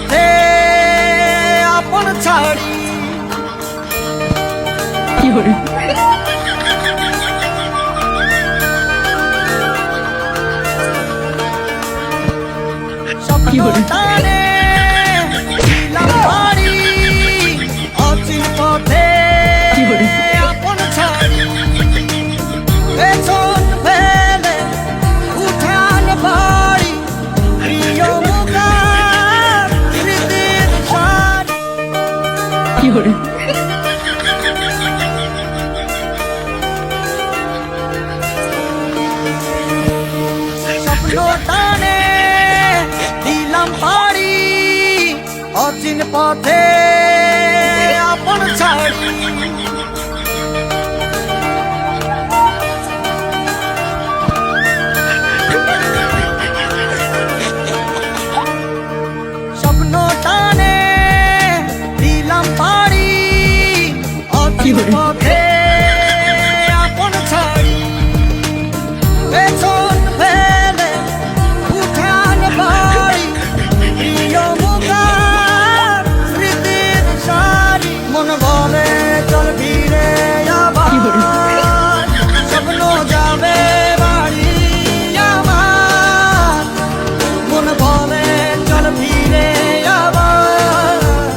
পথে আপন ছাড়ি স্বপ্ন টানে দিলাম বাড়ি অচিন পথে আপন ছাড়ি পেছন ফেলে উঠান বাড়ি প্রিয় মুখার স্মৃতির সারি স্বপ্ন টানে দিলাম বাড়ি অচিন পথে